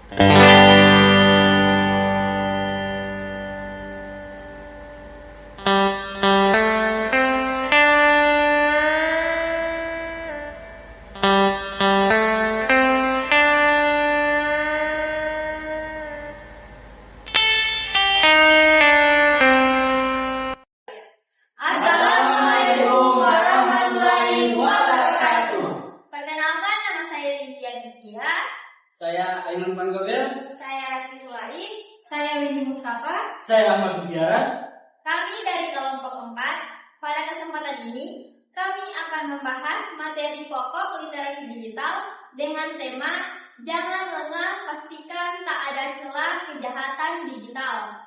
Assalamualaikum warahmatullahi wabarakatuh. Perkenalkan, nama saya Lydia Nitya. Saya Aiman Panggobel. Saya Rasti Sulaim. Saya Winnie Mustafa. Saya Ahmad Budiara. Kami dari kelompok 4. Pada kesempatan ini, kami akan membahas materi pokok literasi digital dengan tema Jangan lengah, pastikan tak ada celah kejahatan digital.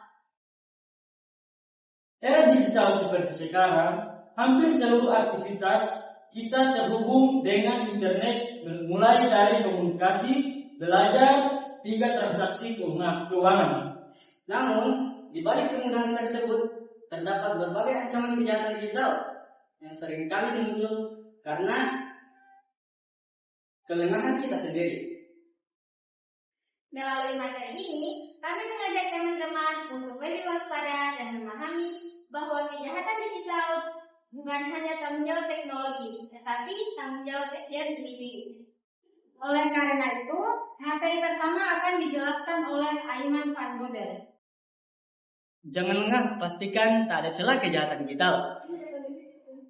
Era digital seperti sekarang, hampir seluruh aktivitas kita terhubung dengan internet, mulai dari komunikasi, belajar, hingga transaksi keuangan. Namun, di balik kemudahan tersebut, terdapat berbagai ancaman kejahatan digital yang seringkali muncul karena kelengahan kita sendiri. Melalui materi ini, kami mengajak teman-teman untuk lebih waspada dan memahami bahwa kejahatan digital bukan hanya tanggung jawab teknologi, tetapi tanggung jawab setiap individu. Oleh karena itu, materi pertama akan dijelaskan oleh Aiman Panggobel. Jangan lengah, pastikan tak ada celah kejahatan digital.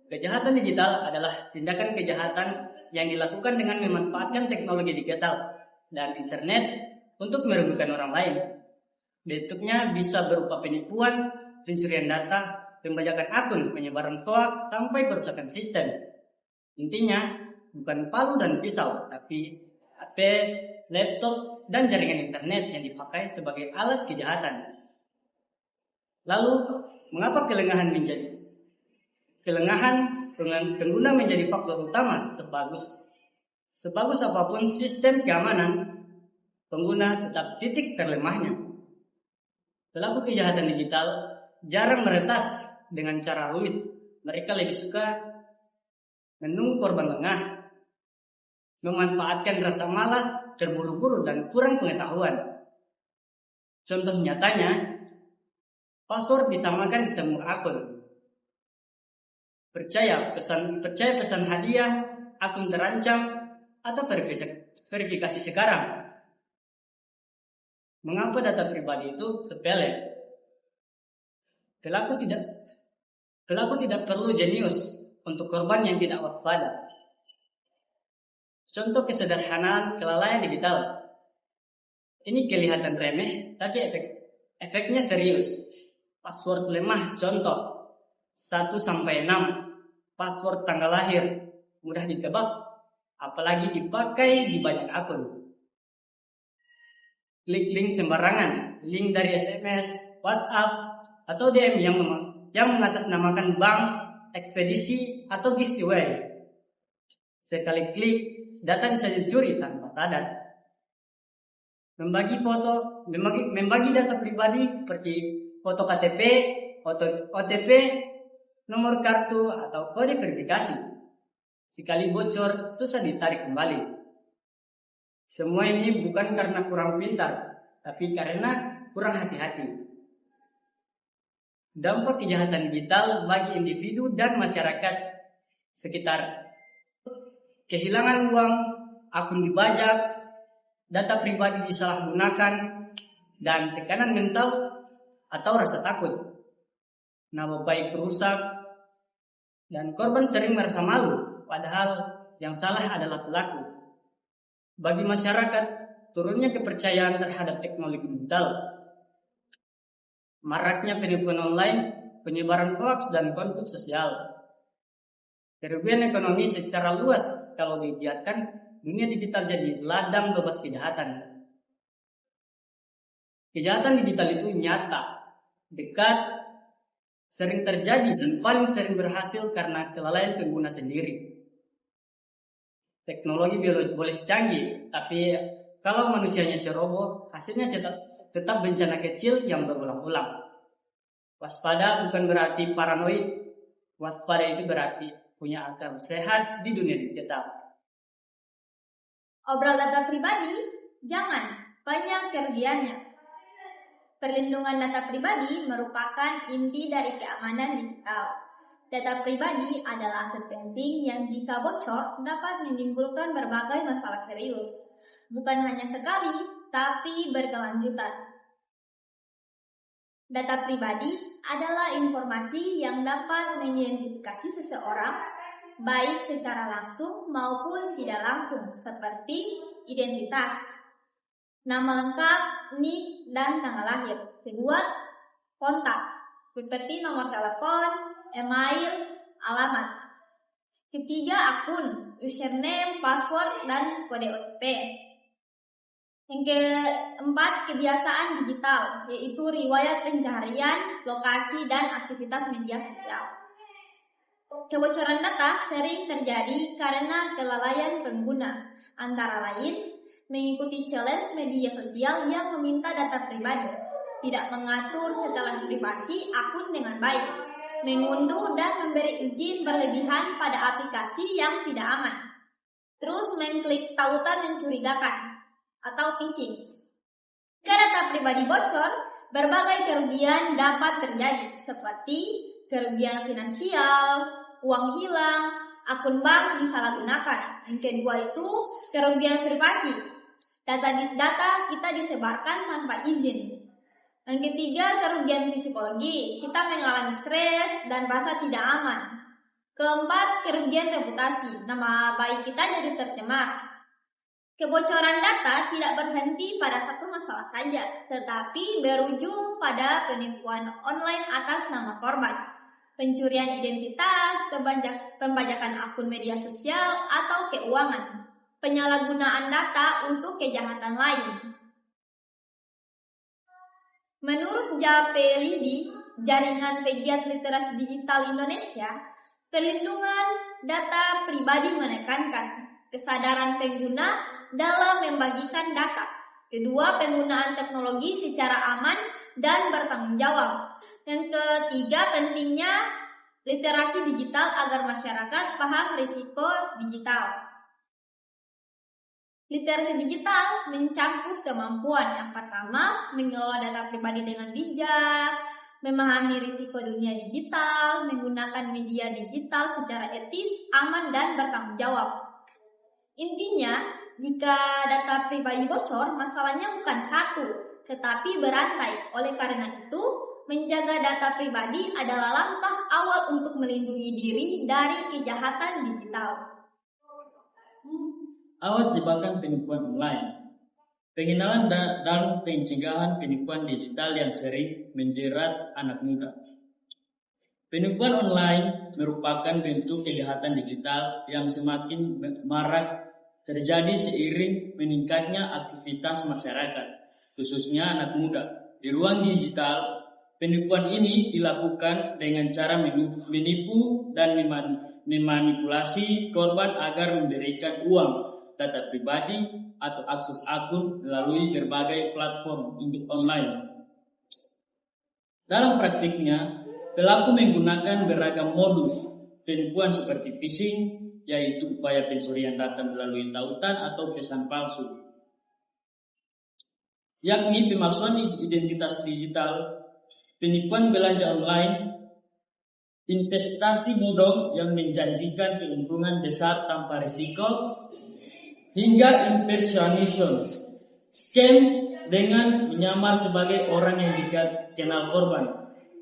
Kejahatan digital adalah tindakan kejahatan yang dilakukan dengan memanfaatkan teknologi digital dan internet untuk merugikan orang lain. Bentuknya bisa berupa penipuan, pencurian data, pembajakan akun, penyebaran hoax, sampai kerusakan sistem. Intinya, bukan palu dan pisau, tapi HP, laptop, dan jaringan internet yang dipakai sebagai alat kejahatan. Lalu, mengapa kelengahan pengguna menjadi faktor utama? Sebagus apapun sistem keamanan, pengguna tetap titik terlemahnya. Pelaku kejahatan digital jarang meretas dengan cara rumit. Mereka lebih suka menunggu korban lengah, memanfaatkan rasa malas, terburu-buru, dan kurang pengetahuan. Contoh nyatanya, password disamakan di semua akun. Percaya pesan hadiah, akun terancam, atau verifikasi sekarang. Mengapa data pribadi itu sepele? Pelaku tidak perlu jenius untuk korban yang tidak waspada. Contoh kesederhanaan kelalaian digital. Ini kelihatan remeh, tapi efeknya serius. Password lemah, contoh 1-6, password tanggal lahir, mudah ditebak, apalagi dipakai di banyak akun. Klik link sembarangan, link dari SMS, WhatsApp, atau DM yang mengatasnamakan bank, ekspedisi, atau giveaway. Sekali klik, data bisa dicuri tanpa sadar. Membagi data pribadi seperti foto KTP, OTP, nomor kartu, atau kode verifikasi. Sekali bocor, susah ditarik kembali. Semua ini bukan karena kurang pintar, tapi karena kurang hati-hati. Dampak kejahatan digital bagi individu dan masyarakat sekitar: kehilangan uang, akun dibajak, data pribadi disalahgunakan, dan tekanan mental atau rasa takut. Nama baik rusak, dan korban sering merasa malu, padahal yang salah adalah pelaku. Bagi masyarakat, turunnya kepercayaan terhadap teknologi digital, maraknya penipuan online, penyebaran hoax, dan konflik sosial. Kerugian ekonomi secara luas kalau dibiarkan dunia digital jadi ladang bebas kejahatan. Kejahatan digital itu nyata, dekat, sering terjadi, dan paling sering berhasil karena kelalaian pengguna sendiri. Teknologi boleh canggih, tapi kalau manusianya ceroboh, hasilnya tetap bencana kecil yang berulang-ulang. Waspada bukan berarti paranoid. Waspada itu berarti punya akal sehat di dunia digital. Obrol data pribadi, jangan. banyak kerugiannya. Perlindungan data pribadi merupakan inti dari keamanan digital. Data pribadi adalah aset penting yang jika bocor dapat menimbulkan berbagai masalah serius. Bukan hanya sekali, tapi berkelanjutan. Data pribadi adalah informasi yang dapat mengidentifikasi seseorang baik secara langsung maupun tidak langsung, seperti identitas, nama lengkap, NIK, dan tanggal lahir. Kedua, kontak, seperti nomor telepon, email, alamat. Ketiga, akun, username, password, dan kode OTP. Yang keempat, kebiasaan digital, yaitu riwayat pencaharian, lokasi, dan aktivitas media sosial. Kebocoran data sering terjadi karena kelalaian pengguna, antara lain mengikuti challenge media sosial yang meminta data pribadi, tidak mengatur setelan privasi akun dengan baik, mengunduh dan memberi izin berlebihan pada aplikasi yang tidak aman, terus mengklik tautan mencurigakan, atau phishing. Jika data pribadi bocor, berbagai kerugian dapat terjadi, seperti kerugian finansial, uang hilang, akun bank disalahgunakan. Yang kedua itu kerugian privasi. Data kita disebarkan tanpa izin. Yang ketiga, kerugian psikologi. Kita mengalami stres dan rasa tidak aman. Keempat, kerugian reputasi. Nama baik kita jadi tercemar. Kebocoran data tidak berhenti pada satu masalah saja, tetapi berujung pada penipuan online atas nama korban, pencurian identitas, pembajakan akun media sosial atau keuangan, penyalahgunaan data untuk kejahatan lain. Menurut JAPLIDI, Jaringan Pegiat Literasi Digital Indonesia, perlindungan data pribadi menekankan kesadaran pengguna dalam membagikan data. Kedua, penggunaan teknologi secara aman dan bertanggung jawab. Yang ketiga, pentingnya literasi digital agar masyarakat paham risiko digital. Literasi digital mencakup kemampuan. Yang pertama, mengelola data pribadi dengan bijak, memahami risiko dunia digital, menggunakan media digital secara etis, aman, dan bertanggung jawab. Intinya, jika data pribadi bocor, masalahnya bukan satu, tetapi berantai. Oleh karena itu, menjaga data pribadi adalah langkah awal untuk melindungi diri dari kejahatan digital. Awas jebakan penipuan online. Pengenalan dan pencegahan penipuan digital yang sering menjerat anak muda. Penipuan online merupakan bentuk kejahatan digital yang semakin marak terjadi seiring meningkatnya aktivitas masyarakat, khususnya anak muda. Di ruang digital, penipuan ini dilakukan dengan cara menipu dan memanipulasi korban agar memberikan uang, data pribadi, atau akses akun melalui berbagai platform online. Dalam praktiknya, pelaku menggunakan beragam modus penipuan seperti phishing, yaitu upaya pencurian data melalui tautan atau pesan palsu, yakni pemalsuan identitas digital, penipuan belanja online, investasi bodong yang menjanjikan keuntungan besar tanpa risiko, hingga impersonation, scam dengan menyamar sebagai orang yang dikenal korban.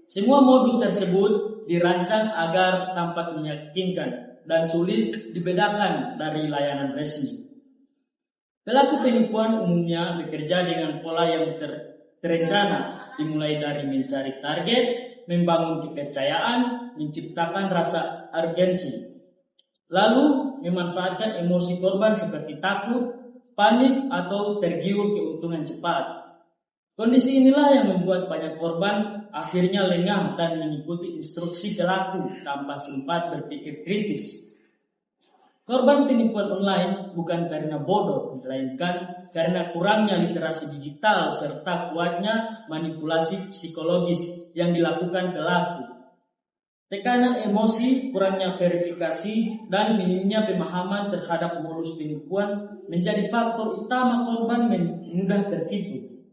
Semua modus tersebut dirancang agar tampak meyakinkan dan sulit dibedakan dari layanan resmi. Pelaku penipuan umumnya bekerja dengan pola yang terencana, dimulai dari mencari target, membangun kepercayaan, menciptakan rasa urgensi, lalu memanfaatkan emosi korban seperti takut, panik, atau tergiur keuntungan cepat. Kondisi inilah yang membuat banyak korban akhirnya lengah dan mengikuti instruksi pelaku tanpa sempat berpikir kritis. Korban penipuan online bukan karena bodoh, melainkan karena kurangnya literasi digital serta kuatnya manipulasi psikologis yang dilakukan pelaku. Tekanan emosi, kurangnya verifikasi, dan minimnya pemahaman terhadap modus penipuan menjadi faktor utama korban mudah tertipu.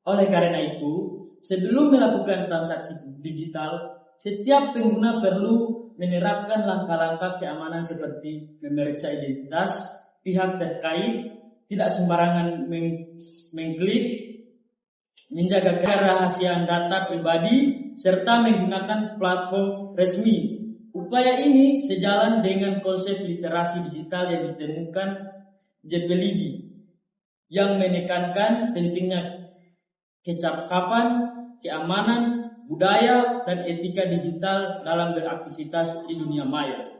Oleh karena itu, sebelum melakukan transaksi digital, setiap pengguna perlu menerapkan langkah-langkah keamanan seperti memeriksa identitas pihak terkait, tidak sembarangan mengklik, menjaga kerahasiaan data pribadi, serta menggunakan platform resmi. Upaya ini sejalan dengan konsep literasi digital yang ditemukan Jepelidi, yang menekankan pentingnya kecakapan, keamanan, budaya, dan etika digital dalam beraktivitas di dunia maya.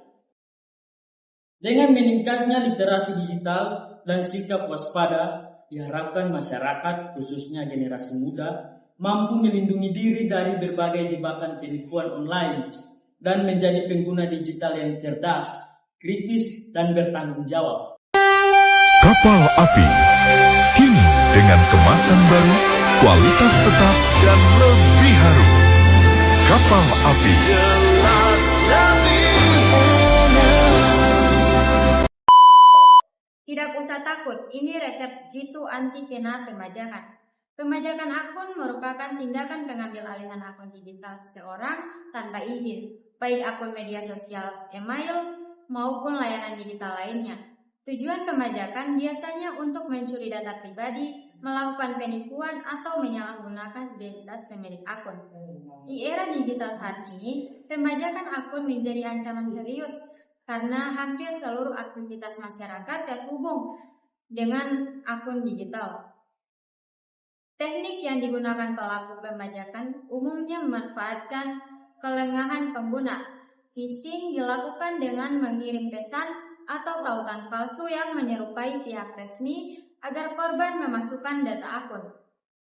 Dengan meningkatnya literasi digital dan sikap waspada, diharapkan masyarakat, khususnya generasi muda, mampu melindungi diri dari berbagai jebakan penipuan online dan menjadi pengguna digital yang cerdas, kritis, dan bertanggung jawab. Kapal api, kini dengan kemasan baru, kualitas tetap, dan lebih harum. Kapal api, jelas lebih Tidak usah takut, ini resep jitu anti kena pemajakan. Pemajakan akun merupakan tindakan pengambil alihan akun digital seseorang tanpa izin, baik akun media sosial, email, maupun layanan digital lainnya. Tujuan pemajakan biasanya untuk mencuri data pribadi, melakukan penipuan, atau menyalahgunakan identitas pemilik akun. Di era digital saat ini, pemajakan akun menjadi ancaman serius karena hampir seluruh aktivitas masyarakat terhubung dengan akun digital. Teknik yang digunakan pelaku pembajakan umumnya memanfaatkan kelengahan pengguna. Phishing dilakukan dengan mengirim pesan atau tautan palsu yang menyerupai pihak resmi agar korban memasukkan data akun.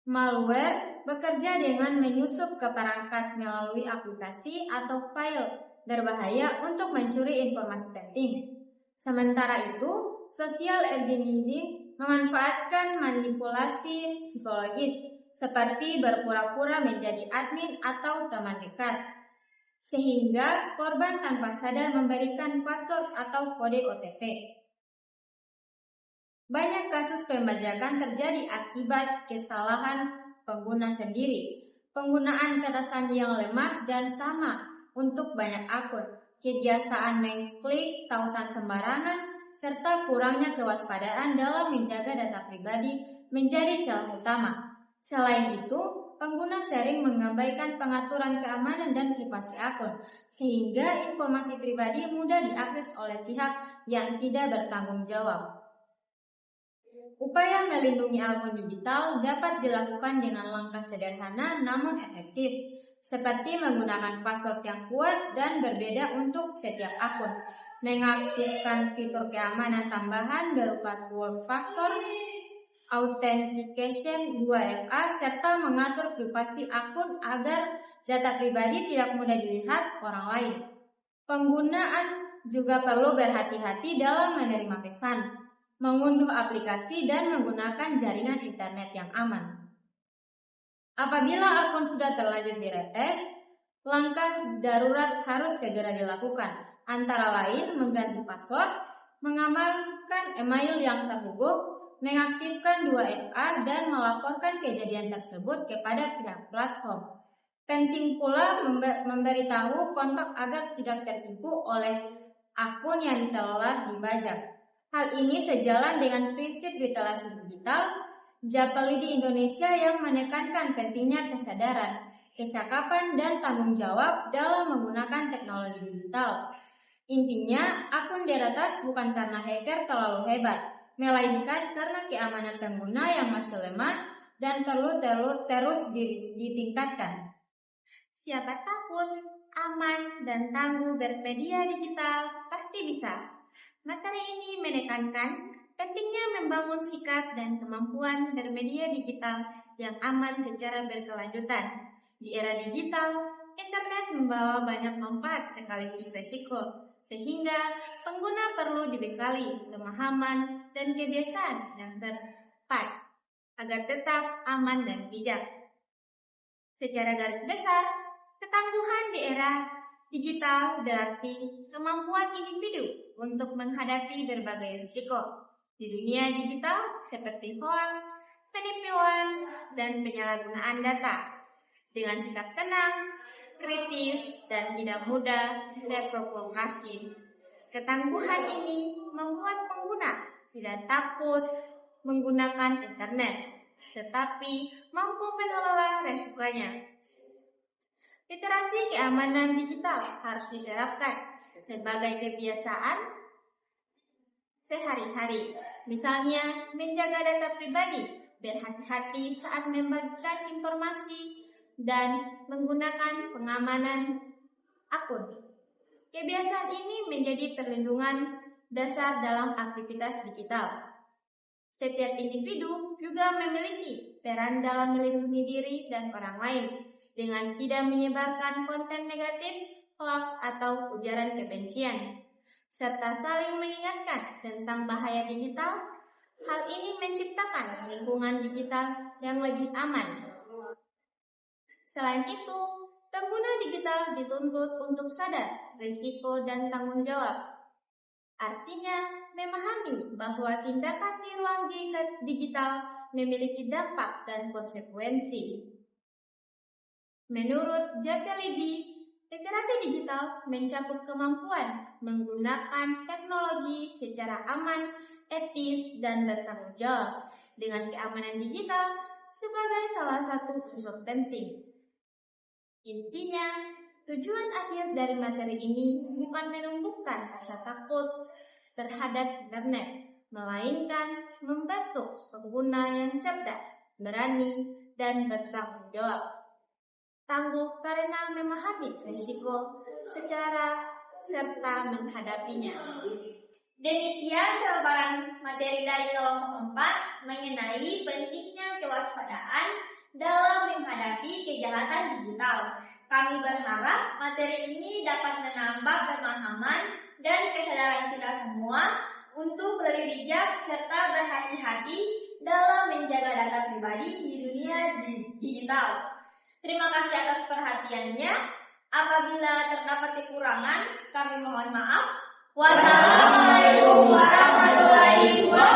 Malware bekerja dengan menyusup ke perangkat melalui aplikasi atau file berbahaya untuk mencuri informasi penting. Sementara itu, social engineering memanfaatkan manipulasi psikologis seperti berpura-pura menjadi admin atau teman dekat, sehingga korban tanpa sadar memberikan password atau kode OTP. Banyak kasus pembajakan terjadi akibat kesalahan pengguna sendiri, penggunaan kata sandi yang lemah dan sama untuk banyak akun, kebiasaan mengklik tautan sembarangan, serta kurangnya kewaspadaan dalam menjaga data pribadi menjadi celah utama. Selain itu, pengguna sering mengabaikan pengaturan keamanan dan privasi akun, sehingga informasi pribadi mudah diakses oleh pihak yang tidak bertanggung jawab. Upaya melindungi akun digital dapat dilakukan dengan langkah sederhana namun efektif, seperti menggunakan password yang kuat dan berbeda untuk setiap akun, mengaktifkan fitur keamanan tambahan berupa two factor authentication 2FA, serta mengatur privasi akun agar data pribadi tidak mudah dilihat orang lain. Penggunaan juga perlu berhati-hati dalam menerima pesan, mengunduh aplikasi, dan menggunakan jaringan internet yang aman. Apabila akun sudah terlanjur diretes, langkah darurat harus segera dilakukan, antara lain mengganti password, mengamankan email yang terhubung, mengaktifkan 2FA, dan melaporkan kejadian tersebut kepada pihak platform. Penting pula memberitahu kontak agar tidak tertipu oleh akun yang telah dibajak. Hal ini sejalan dengan prinsip literasi digital Jepelidi Indonesia yang menekankan pentingnya kesadaran, kecakapan, dan tanggung jawab dalam menggunakan teknologi digital. Intinya, akun diretas bukan karena hacker terlalu hebat, melainkan karena keamanan pengguna yang masih lemah dan perlu terus ditingkatkan. Siapa takut, aman, dan tangguh bermedia digital pasti bisa. Materi ini menekankan pentingnya membangun sikap dan kemampuan bermedia digital yang aman secara berkelanjutan. Di era digital, internet membawa banyak manfaat sekaligus resiko, sehingga pengguna perlu dibekali pemahaman dan kebiasaan yang tepat agar tetap aman dan bijak. Secara garis besar, ketangguhan di era digital berarti kemampuan individu untuk menghadapi berbagai risiko di dunia digital seperti hoax, penipuan, dan penyalahgunaan data dengan sikap tenang, kritis, dan tidak mudah terprovokasi. Ketangguhan ini membuat pengguna tidak takut menggunakan internet, tetapi mampu mengelola resikonya. Literasi keamanan digital harus diterapkan sebagai kebiasaan sehari-hari. Misalnya, menjaga data pribadi, berhati-hati saat membagikan informasi, dan menggunakan pengamanan akun. Kebiasaan ini menjadi perlindungan dasar dalam aktivitas digital. Setiap individu juga memiliki peran dalam melindungi diri dan orang lain dengan tidak menyebarkan konten negatif, hoax, atau ujaran kebencian, serta saling mengingatkan tentang bahaya digital. Hal ini menciptakan lingkungan digital yang lebih aman. Selain itu, pengguna digital dituntut untuk sadar risiko dan tanggung jawab. Artinya, memahami bahwa tindakan di ruang digital memiliki dampak dan konsekuensi. Menurut Jacques, literasi digital mencakup kemampuan menggunakan teknologi secara aman, etis, dan bertanggung jawab dengan keamanan digital sebagai salah satu unsur penting. Intinya, tujuan akhir dari materi ini bukan menumbuhkan rasa takut terhadap internet, melainkan membentuk pengguna yang cerdas, berani, dan bertanggung jawab. Tangguh karena memahami risiko serta menghadapinya. Demikian jawaban materi dari kelompok 4 mengenai pentingnya kewaspadaan dalam menghadapi kejahatan digital. Kami berharap materi ini dapat menambah pemahaman dan kesadaran kita semua untuk lebih bijak serta berhati-hati dalam menjaga data pribadi di dunia digital. Terima kasih atas perhatiannya. Apabila terdapat kekurangan, kami mohon maaf. Wassalamualaikum warahmatullahi wabarakatuh.